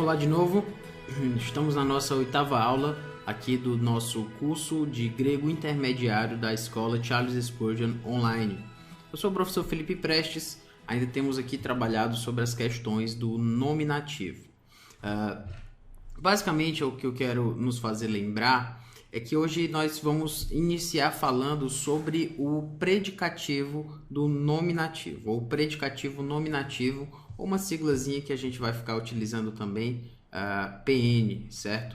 Olá de novo, estamos na nossa 8ª aula aqui do nosso curso de grego intermediário da escola Charles Spurgeon Online. Eu sou o professor Felipe Prestes, ainda temos aqui trabalhado sobre as questões do nominativo. Basicamente, o que eu quero nos fazer lembrar é que hoje nós vamos iniciar falando sobre o predicativo do nominativo, ou predicativo nominativo, ou uma siglazinha que a gente vai ficar utilizando também, PN, certo?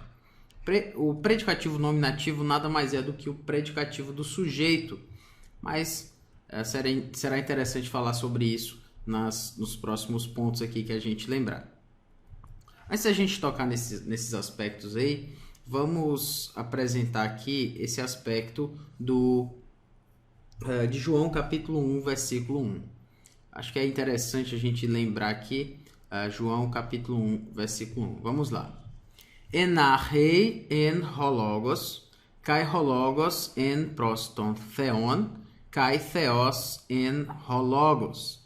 O predicativo nominativo nada mais é do que o predicativo do sujeito, mas será interessante falar sobre isso nos próximos pontos aqui que a gente lembrar. Antes da gente tocar nesses aspectos aí, vamos apresentar aqui esse aspecto de João capítulo 1, versículo 1. Acho que é interessante a gente lembrar aqui, João capítulo 1, versículo 1. Vamos lá. En archei en hologos, kai hologos en proston theon, kai theos en hologos.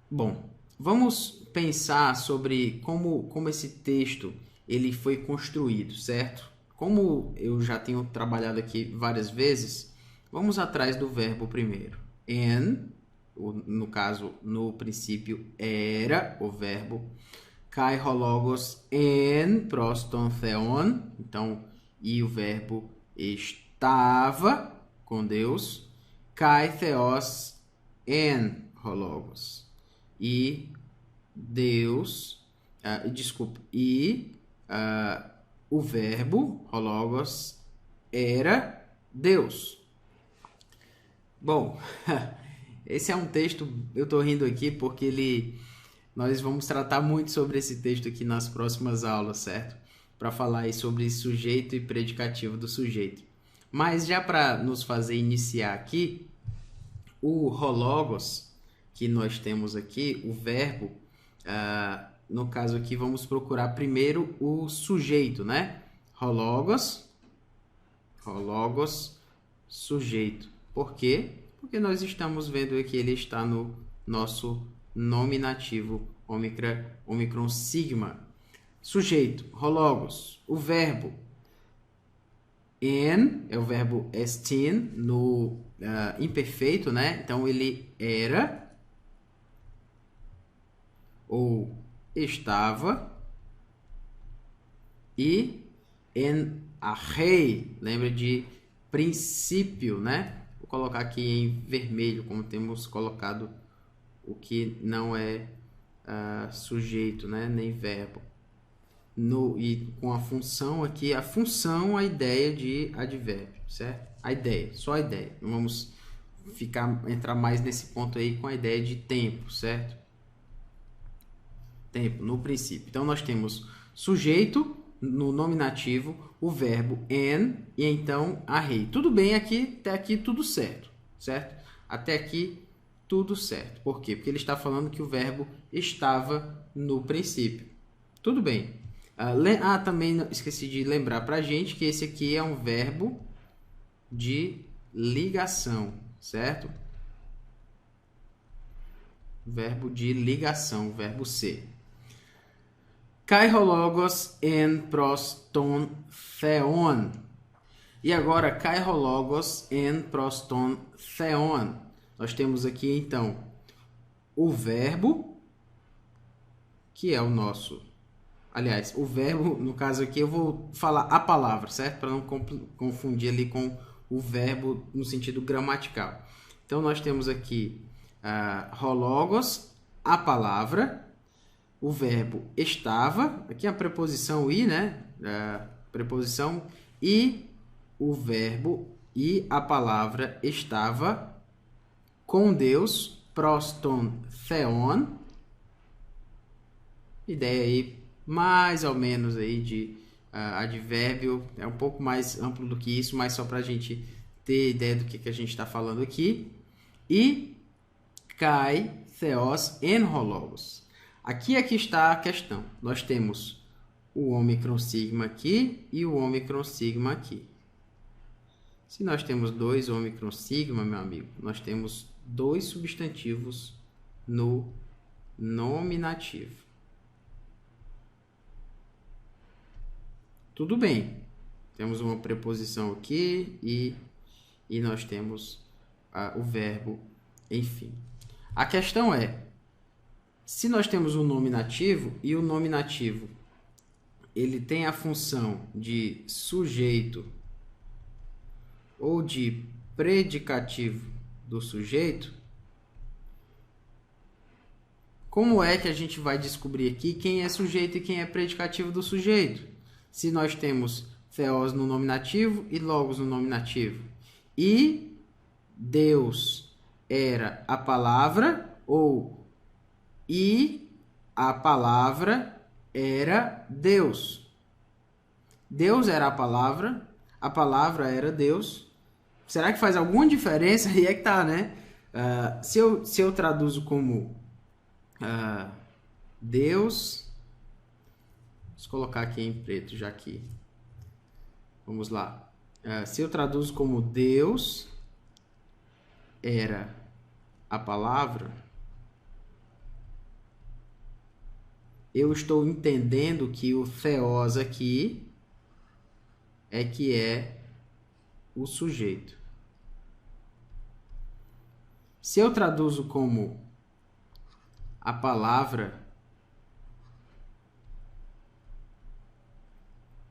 Bom, vamos pensar sobre como esse texto ele foi construído, certo? Como eu já tenho trabalhado aqui várias vezes, vamos atrás do verbo primeiro. En, no caso, no princípio era o verbo. Kai hologos en proston theon, então, e o verbo estava com Deus. Kai theos en hologos. E Deus, o verbo hologos era Deus. Bom, esse é um texto, eu estou rindo aqui porque nós vamos tratar muito sobre esse texto aqui nas próximas aulas, certo? Para falar aí sobre sujeito e predicativo do sujeito. Mas já para nos fazer iniciar aqui, o hologos que nós temos aqui, o verbo, no caso aqui vamos procurar primeiro o sujeito, né? Hologos, sujeito. Por quê? Porque nós estamos vendo que ele está no nosso nominativo omicron sigma. Sujeito, hologos, o verbo en, é o verbo estin no imperfeito, né? Então ele era ou estava, e en archei, lembra de princípio, né? Vou colocar aqui em vermelho, como temos colocado o que não é sujeito, né? Nem verbo. E com a função aqui, a ideia de advérbio, certo? A ideia, só a ideia. Não vamos entrar mais nesse ponto aí com a ideia de tempo, certo? Tempo, no princípio. Então, nós temos sujeito no nominativo, o verbo en, e então archei. Tudo bem aqui, até aqui tudo certo, certo? Até aqui tudo certo. Por quê? Porque ele está falando que o verbo estava no princípio. Tudo bem. Também esqueci de lembrar para a gente que esse aqui é um verbo de ligação, certo? Verbo de ligação, verbo ser. Kai hologos en proston theon. E agora, kai hologos en proston theon. Nós temos aqui, então, o verbo, que é o nosso... Aliás, o verbo, no caso aqui, eu vou falar a palavra, certo? Para não confundir ali com o verbo no sentido gramatical. Então, nós temos aqui hologos, a palavra... O verbo estava, aqui a preposição i, né? Preposição e o verbo e a palavra estava com Deus, proston theon. Ideia aí mais ou menos aí de advérbio, é um pouco mais amplo do que isso, mas só para a gente ter ideia do que a gente está falando aqui. E kai theos en hologos. Aqui está a questão. Nós temos o ômicron sigma aqui e o ômicron sigma aqui. Se nós temos dois ômicron sigma, meu amigo, nós temos dois substantivos no nominativo. Tudo bem. Temos uma preposição aqui e nós temos o verbo enfim. A questão é, se nós temos um nominativo e o nominativo ele tem a função de sujeito ou de predicativo do sujeito, como é que a gente vai descobrir aqui quem é sujeito e quem é predicativo do sujeito? Se nós temos theos no nominativo e logos no nominativo. E Deus era a palavra, ou e a palavra era Deus. Deus era a palavra era Deus. Será que faz alguma diferença? Aí é que tá, né? Se eu traduzo como Deus, vou colocar aqui em preto já aqui. Vamos lá. Se eu traduzo como Deus era a palavra, eu estou entendendo que o theos aqui é o sujeito. Se eu traduzo como a palavra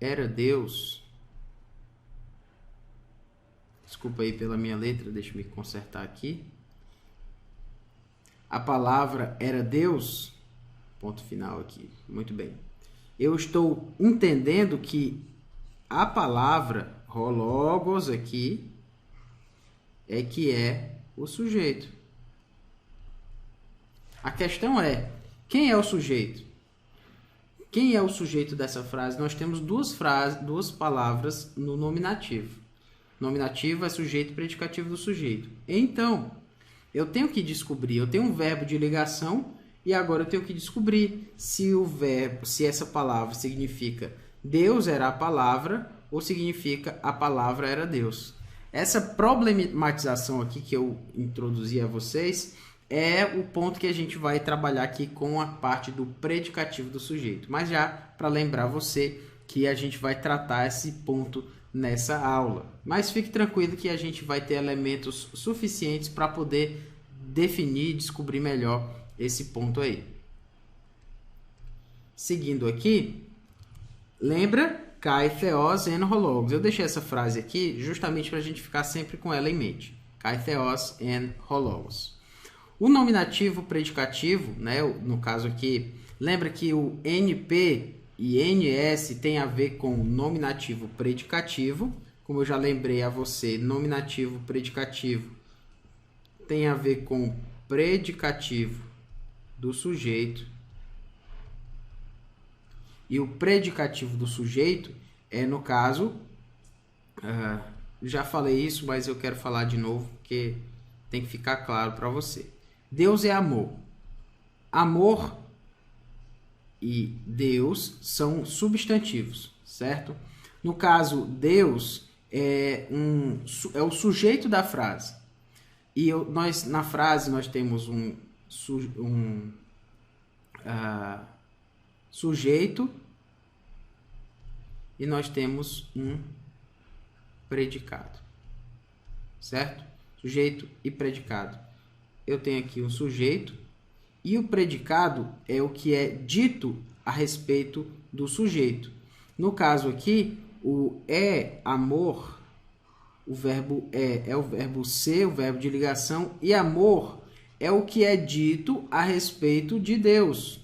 era Deus, desculpa aí pela minha letra, deixa eu me consertar aqui. A palavra era Deus, ponto final aqui, muito bem. Eu estou entendendo que a palavra logos aqui é que é o sujeito. A questão é, quem é o sujeito? Quem é o sujeito dessa frase? Nós temos duas palavras no nominativo. Nominativo é sujeito e predicativo do sujeito. Então, eu tenho que descobrir, eu tenho um verbo de ligação e agora eu tenho que descobrir se essa palavra significa Deus era a palavra ou significa a palavra era Deus. Essa problematização aqui que eu introduzi a vocês é o ponto que a gente vai trabalhar aqui com a parte do predicativo do sujeito. Mas já para lembrar você que a gente vai tratar esse ponto nessa aula. Mas fique tranquilo que a gente vai ter elementos suficientes para poder definir e descobrir melhor esse ponto aí. Seguindo aqui, lembra? Kai theos en hologos. Eu deixei essa frase aqui justamente para a gente ficar sempre com ela em mente. Kai theos en hologos. O nominativo predicativo, né, no caso aqui, lembra que o NP e NS tem a ver com nominativo predicativo. Como eu já lembrei a você, nominativo predicativo tem a ver com predicativo do sujeito. E o predicativo do sujeito é, no caso, já falei isso, mas eu quero falar de novo, porque tem que ficar claro para você. Deus é amor. Amor e Deus são substantivos, certo? No caso, Deus é o sujeito da frase. E na frase nós temos um sujeito e nós temos um predicado, certo? Sujeito e predicado. Eu tenho aqui um sujeito e o predicado é o que é dito a respeito do sujeito. No caso aqui, o amor, o verbo é o verbo ser, o verbo de ligação, e amor é o que é dito a respeito de Deus.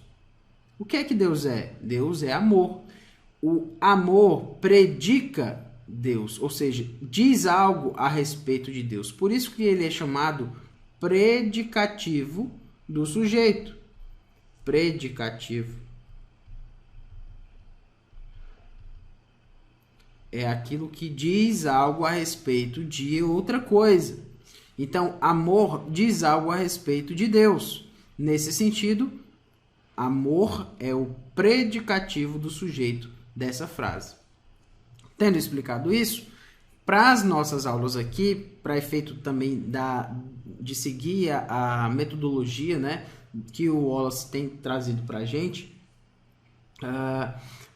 O que é que Deus é? Deus é amor. O amor predica Deus, ou seja, diz algo a respeito de Deus. Por isso que ele é chamado predicativo do sujeito. Predicativo é aquilo que diz algo a respeito de outra coisa. Então, amor diz algo a respeito de Deus. Nesse sentido, amor é o predicativo do sujeito dessa frase. Tendo explicado isso, para as nossas aulas aqui, para efeito também de seguir a metodologia, né, que o Wallace tem trazido para a gente,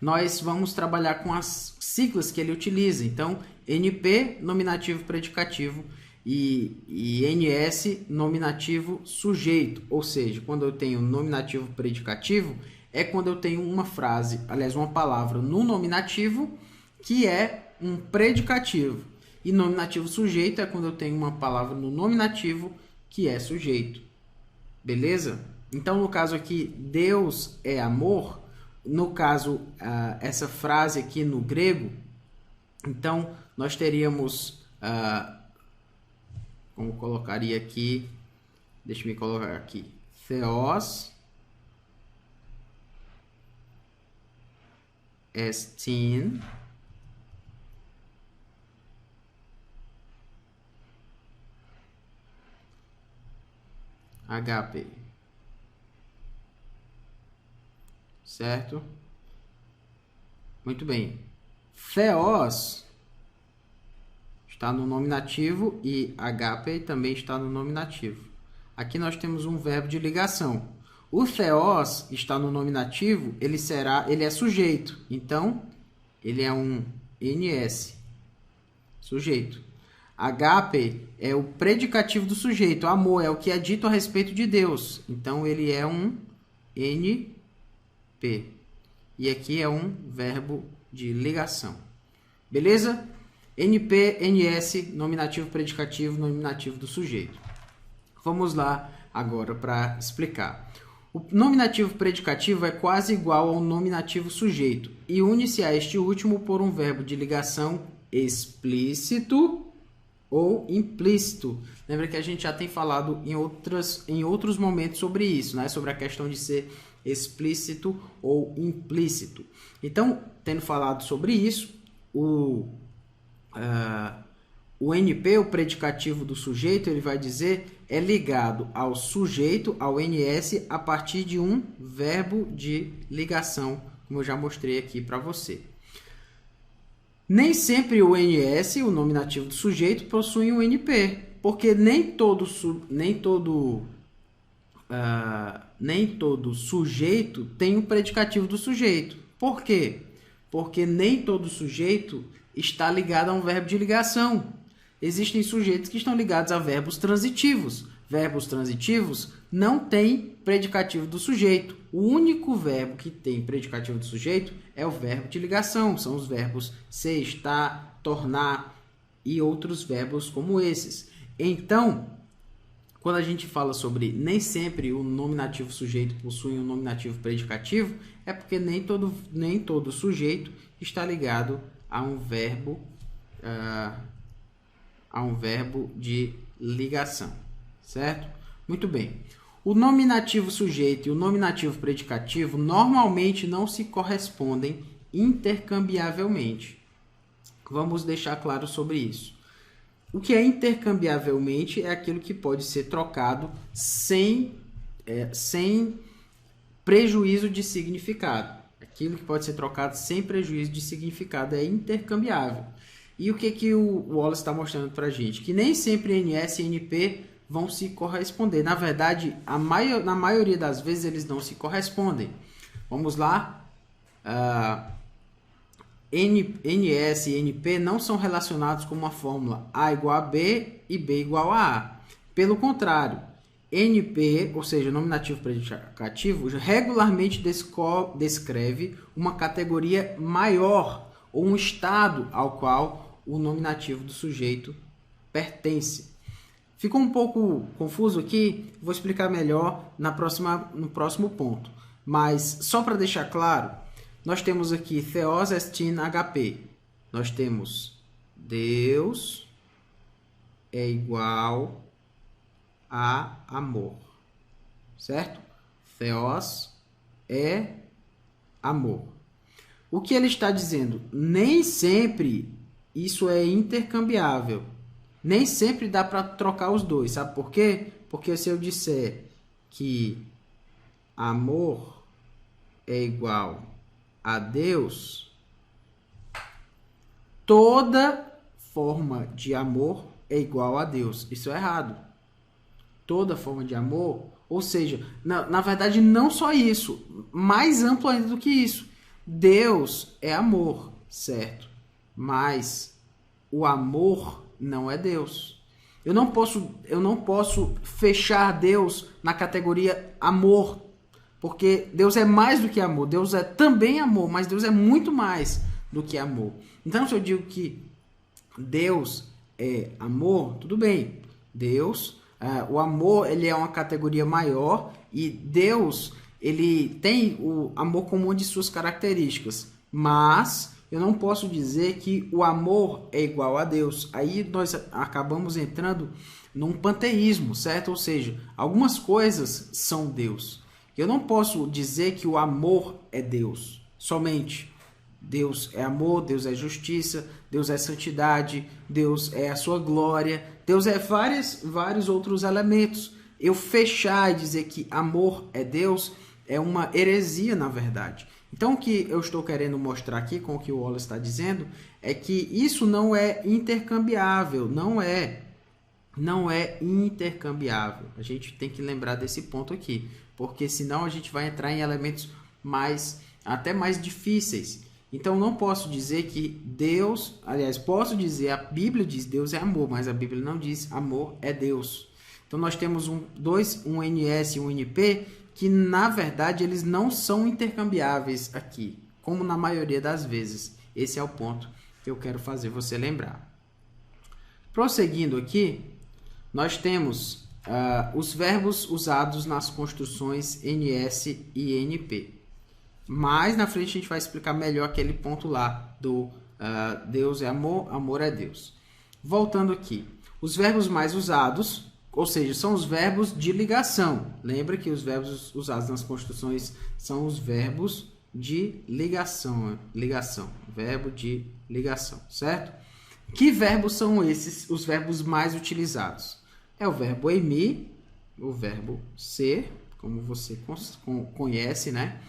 nós vamos trabalhar com as siglas que ele utiliza. Então, NP, nominativo predicativo, e NS, nominativo sujeito. Ou seja, quando eu tenho nominativo predicativo, é quando eu tenho uma frase, aliás, uma palavra no nominativo que é um predicativo. E nominativo sujeito é quando eu tenho uma palavra no nominativo que é sujeito. Beleza? Então, no caso aqui, Deus é amor. No caso, essa frase aqui no grego, então, nós teríamos, como colocaria aqui, deixa eu colocar aqui, Theos estin agape. Certo? Muito bem. Theos está no nominativo e agape também está no nominativo. Aqui nós temos um verbo de ligação. O theos está no nominativo, ele é sujeito. Então, ele é um NS, sujeito. Agape é o predicativo do sujeito. Amor é o que é dito a respeito de Deus. Então, ele é um NP. E aqui é um verbo de ligação. Beleza? NP, NS, nominativo predicativo, nominativo do sujeito. Vamos lá agora para explicar. O nominativo predicativo é quase igual ao nominativo sujeito e une-se a este último por um verbo de ligação explícito ou implícito. Lembra que a gente já tem falado em outros momentos sobre isso, né? Sobre a questão de ser explícito ou implícito. Então, tendo falado sobre isso, o NP, o predicativo do sujeito, ele vai dizer é ligado ao sujeito, ao NS, a partir de um verbo de ligação, como eu já mostrei aqui para você. Nem sempre o NS, o nominativo do sujeito, possui um NP, porque nem todo sujeito tem um predicativo do sujeito. Por quê? Porque nem todo sujeito está ligado a um verbo de ligação. Existem sujeitos que estão ligados a verbos transitivos. Verbos transitivos não têm predicativo do sujeito. O único verbo que tem predicativo do sujeito é o verbo de ligação. São os verbos ser, estar, tornar e outros verbos como esses. Então, quando a gente fala sobre nem sempre o nominativo sujeito possui um nominativo predicativo, é porque nem todo sujeito está ligado a um verbo de ligação, certo? Muito bem. O nominativo sujeito e o nominativo predicativo normalmente não se correspondem intercambiavelmente. Vamos deixar claro sobre isso. O que é intercambiavelmente é aquilo que pode ser trocado sem prejuízo de significado. Aquilo que pode ser trocado sem prejuízo de significado é intercambiável. E o que o Wallace está mostrando para a gente? Que nem sempre NS e NP vão se corresponder. Na verdade, na maioria das vezes eles não se correspondem. Vamos lá. NS e NP não são relacionados com uma fórmula A igual a B e B igual a A. Pelo contrário, NP, ou seja, nominativo predicativo, regularmente descreve uma categoria maior ou um estado ao qual o nominativo do sujeito pertence. Ficou um pouco confuso aqui? Vou explicar melhor no próximo ponto. Mas, só para deixar claro, nós temos aqui Theos estin HP. Nós temos Deus é igual a amor. Certo? Theos é amor. O que ele está dizendo? Nem sempre isso é intercambiável. Nem sempre dá para trocar os dois. Sabe por quê? Porque se eu disser que amor é igual a Deus, toda forma de amor é igual a Deus. Isso é errado. Toda forma de amor, ou seja, na verdade não só isso, mais amplo ainda do que isso. Deus é amor, certo? Mas o amor não é Deus. Eu não posso fechar Deus na categoria amor, porque Deus é mais do que amor. Deus é também amor, mas Deus é muito mais do que amor. Então, se eu digo que Deus é amor, tudo bem. Deus, o amor, ele é uma categoria maior e Deus, ele tem o amor como uma de suas características, mas eu não posso dizer que o amor é igual a Deus. Aí nós acabamos entrando num panteísmo, certo? Ou seja, algumas coisas são Deus. Eu não posso dizer que o amor é Deus somente. Deus é amor, Deus é justiça, Deus é santidade, Deus é a sua glória, Deus é vários outros elementos. Eu fechar e dizer que amor é Deus é uma heresia, na verdade. Então, o que eu estou querendo mostrar aqui com o que o Wallace está dizendo é que isso não é intercambiável, não é intercambiável. A gente tem que lembrar desse ponto aqui, porque senão a gente vai entrar em elementos até mais difíceis. Então, não posso dizer que Deus... Aliás, posso dizer, a Bíblia diz Deus é amor, mas a Bíblia não diz amor é Deus. Então, nós temos um NS e um NP, que, na verdade, eles não são intercambiáveis aqui, como na maioria das vezes. Esse é o ponto que eu quero fazer você lembrar. Prosseguindo aqui, nós temos os verbos usados nas construções NS e NP. Mais na frente a gente vai explicar melhor aquele ponto lá do Deus é amor, amor é Deus. Voltando aqui, os verbos mais usados, ou seja, são os verbos de ligação. Lembra que os verbos usados nas construções são os verbos de ligação, verbo de ligação, certo? Que verbos são esses, os verbos mais utilizados? É o verbo eimi, o verbo ser, como você conhece, né?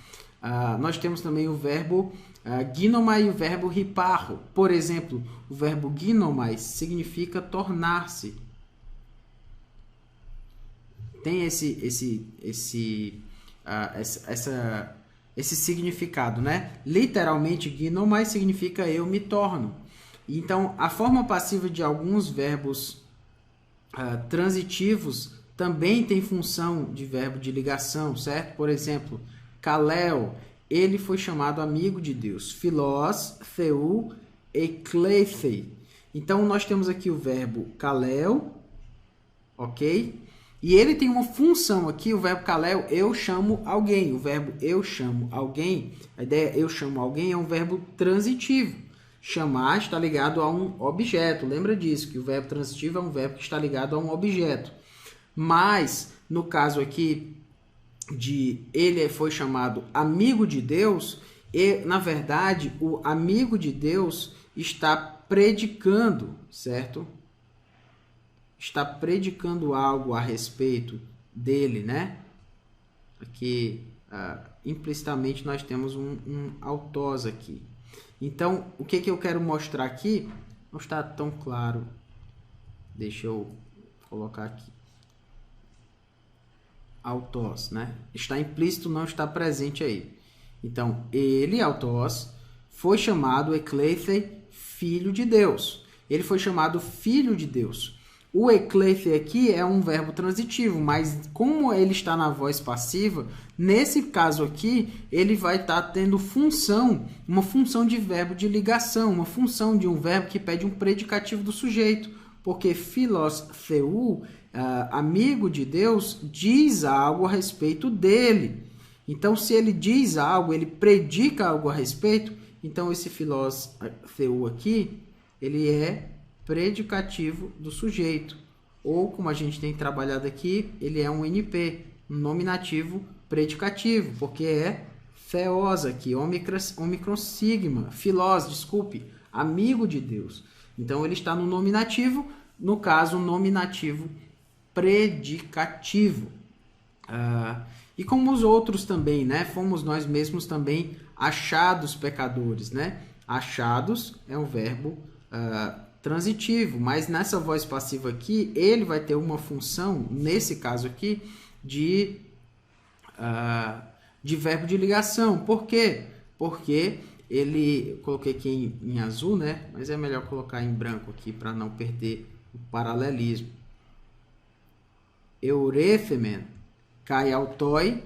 Nós temos também o verbo ginomai e o verbo riparro. Por exemplo, o verbo ginomai significa tornar-se. Tem esse significado, né? Literalmente, ginomai significa eu me torno. Então, a forma passiva de alguns verbos transitivos também tem função de verbo de ligação, certo? Por exemplo, Kalel, ele foi chamado amigo de Deus. Philos, Theu, Ekleithei. Então, nós temos aqui o verbo Kalel, ok? E ele tem uma função aqui, o verbo Kalel, eu chamo alguém. O verbo eu chamo alguém, a ideia eu chamo alguém é um verbo transitivo. Chamar está ligado a um objeto. Lembra disso, que o verbo transitivo é um verbo que está ligado a um objeto. Mas, no caso aqui, ele foi chamado amigo de Deus, e, na verdade, o amigo de Deus está predicando, certo? Está predicando algo a respeito dele, né? Aqui, implicitamente, nós temos um autós aqui. Então, o que eu quero mostrar aqui não está tão claro. Deixa eu colocar aqui. Autós, né? Está implícito, não está presente aí. Então, ele, autós, foi chamado ekleithei, filho de Deus. Ele foi chamado filho de Deus. O ekleithei aqui é um verbo transitivo, mas como ele está na voz passiva, nesse caso aqui, ele vai estar tendo uma função de verbo de ligação, uma função de um verbo que pede um predicativo do sujeito, porque philos theu, amigo de Deus, diz algo a respeito dele. Então, se ele diz algo, ele predica algo a respeito, então esse philos theu aqui, ele é predicativo do sujeito. Ou, como a gente tem trabalhado aqui, ele é um NP, um nominativo predicativo, porque é theos aqui, omicron sigma, philos, desculpe, amigo de Deus. Então, ele está no nominativo, no caso, nominativo predicativo. E como os outros também, né? Fomos nós mesmos também achados pecadores, né? Achados é um verbo transitivo, mas nessa voz passiva aqui, ele vai ter uma função, nesse caso aqui, de verbo de ligação. Por quê? porque eu coloquei aqui em azul, né? Mas é melhor colocar em branco aqui para não perder o paralelismo. Eurephemen, kai autoi,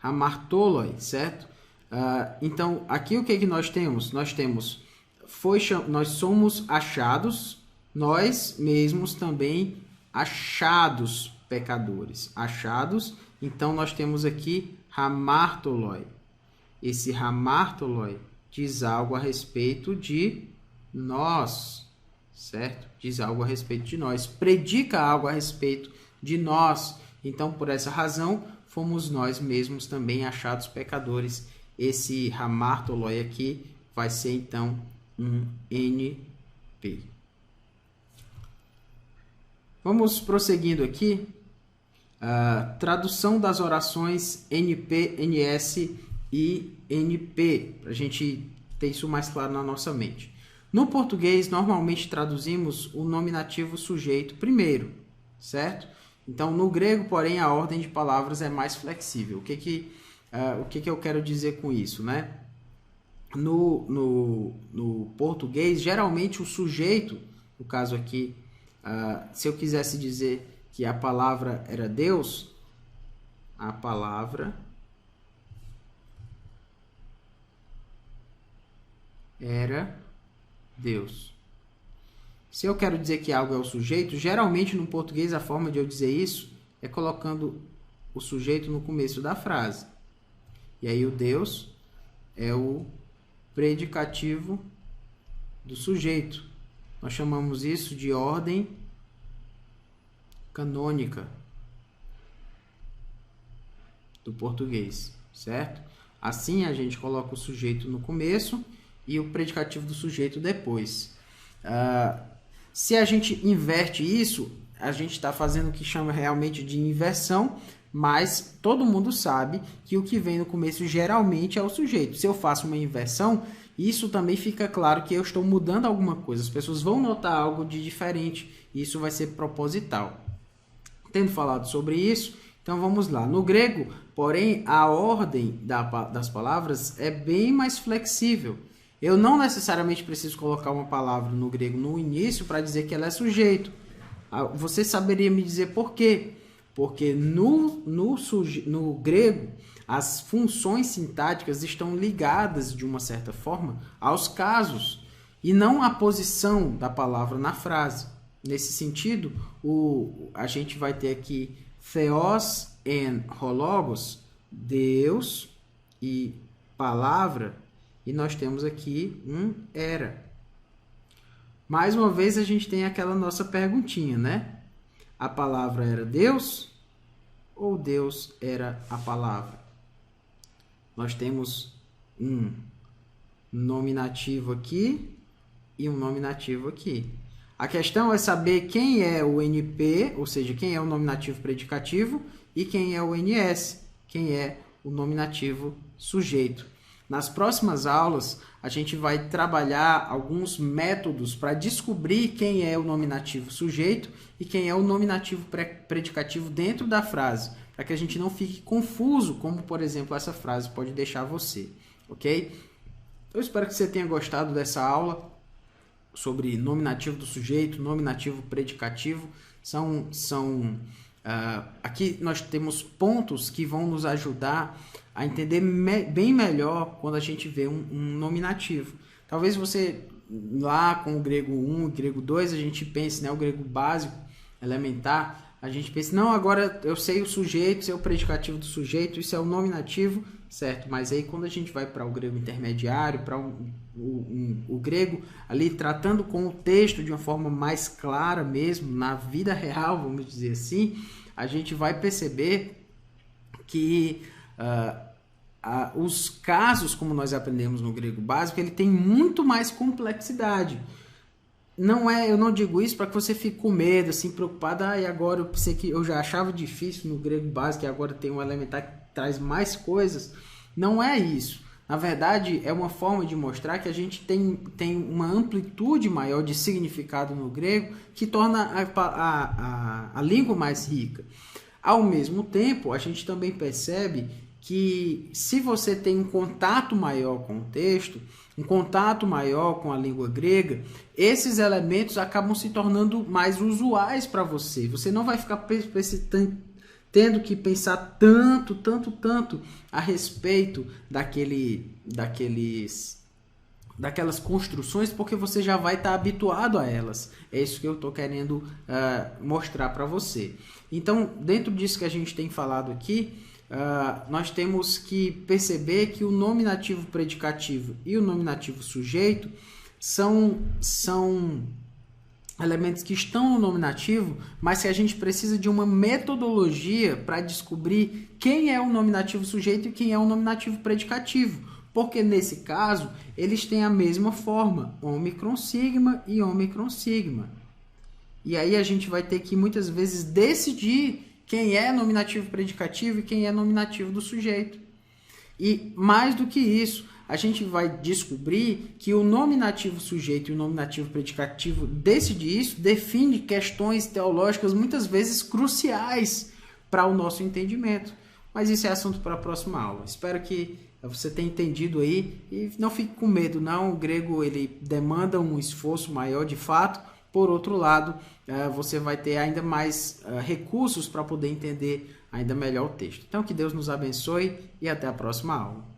hamartoloi, certo? Então, aqui o que nós temos? Nós temos, nós somos achados, nós mesmos também achados pecadores. Achados, então nós temos aqui hamartoloi. Esse hamartoloi diz algo a respeito de nós, certo? Diz algo a respeito de nós, predica algo a respeito de nós. Então, por essa razão, fomos nós mesmos também achados pecadores. Esse hamartoloi aqui vai ser, então, um NP. Vamos prosseguindo aqui. Tradução das orações NP, NS e NP, para a gente ter isso mais claro na nossa mente. No português, normalmente traduzimos o nominativo sujeito primeiro, certo? Então, no grego, porém, a ordem de palavras é mais flexível. O que eu quero dizer com isso, né? No português, geralmente o sujeito, no caso aqui, se eu quisesse dizer que a palavra era Deus, a palavra era Deus. Se eu quero dizer que algo é o sujeito, geralmente no português a forma de eu dizer isso é colocando o sujeito no começo da frase. E aí o Deus é o predicativo do sujeito. Nós chamamos isso de ordem canônica do português, certo? Assim a gente coloca o sujeito no começo e o predicativo do sujeito depois. Se a gente inverte isso, a gente está fazendo o que chama realmente de inversão, mas todo mundo sabe que o que vem no começo geralmente é o sujeito. Se eu faço uma inversão, isso também fica claro que eu estou mudando alguma coisa. As pessoas vão notar algo de diferente e isso vai ser proposital. Tendo falado sobre isso, então vamos lá. No grego, porém, a ordem das palavras é bem mais flexível. Eu não necessariamente preciso colocar uma palavra no grego no início para dizer que ela é sujeito. Você saberia me dizer por quê? Porque no grego, as funções sintáticas estão ligadas, de uma certa forma, aos casos e não à posição da palavra na frase. Nesse sentido, a gente vai ter aqui theos en hologos, Deus e palavra, e nós temos aqui um era. Mais uma vez a gente tem aquela nossa perguntinha, né? A palavra era Deus ou Deus era a palavra? Nós temos um nominativo aqui e um nominativo aqui. A questão é saber quem é o NP, ou seja, quem é o nominativo predicativo, e quem é o NS, quem é o nominativo sujeito. Nas próximas aulas, a gente vai trabalhar alguns métodos para descobrir quem é o nominativo sujeito e quem é o nominativo predicativo dentro da frase, para que a gente não fique confuso, como, por exemplo, essa frase pode deixar você, ok? Eu espero que você tenha gostado dessa aula sobre nominativo do sujeito, nominativo predicativo. Aqui nós temos pontos que vão nos ajudar a entender bem melhor quando a gente vê um nominativo. Talvez você, lá com o grego 1 e grego 2, a gente pense, né, o grego básico, elementar, a gente pensa, não, agora eu sei o sujeito, sei o predicativo do sujeito, isso é o nominativo, certo? Mas aí quando a gente vai para o grego intermediário, para o grego ali tratando com o texto de uma forma mais clara mesmo, na vida real, vamos dizer assim, a gente vai perceber que os casos, como nós aprendemos no grego básico, ele tem muito mais complexidade. Eu não digo isso para que você fique com medo, assim, preocupado, e agora eu pensei que eu já achava difícil no grego básico e agora tem um elementar que traz mais coisas. Não é isso. Na verdade, é uma forma de mostrar que a gente tem uma amplitude maior de significado no grego que torna a língua mais rica. Ao mesmo tempo, a gente também percebe que se você tem um contato maior com o texto, um contato maior com a língua grega, esses elementos acabam se tornando mais usuais para você. Você não vai ficar tendo que pensar tanto a respeito daquelas construções, porque você já vai estar habituado a elas. É isso que eu estou querendo mostrar para você. Então, dentro disso que a gente tem falado aqui, nós temos que perceber que o nominativo predicativo e o nominativo sujeito são elementos que estão no nominativo, mas que a gente precisa de uma metodologia para descobrir quem é o nominativo sujeito e quem é o nominativo predicativo. Porque nesse caso, eles têm a mesma forma, ômicron sigma e ômicron sigma. E aí a gente vai ter que muitas vezes decidir quem é nominativo predicativo e quem é nominativo do sujeito. E mais do que isso, a gente vai descobrir que o nominativo sujeito e o nominativo predicativo define questões teológicas muitas vezes cruciais para o nosso entendimento. Mas isso é assunto para a próxima aula. Espero que você tenha entendido aí e não fique com medo, não. O grego ele demanda um esforço maior de fato. Por outro lado, você vai ter ainda mais recursos para poder entender ainda melhor o texto. Então, que Deus nos abençoe e até a próxima aula.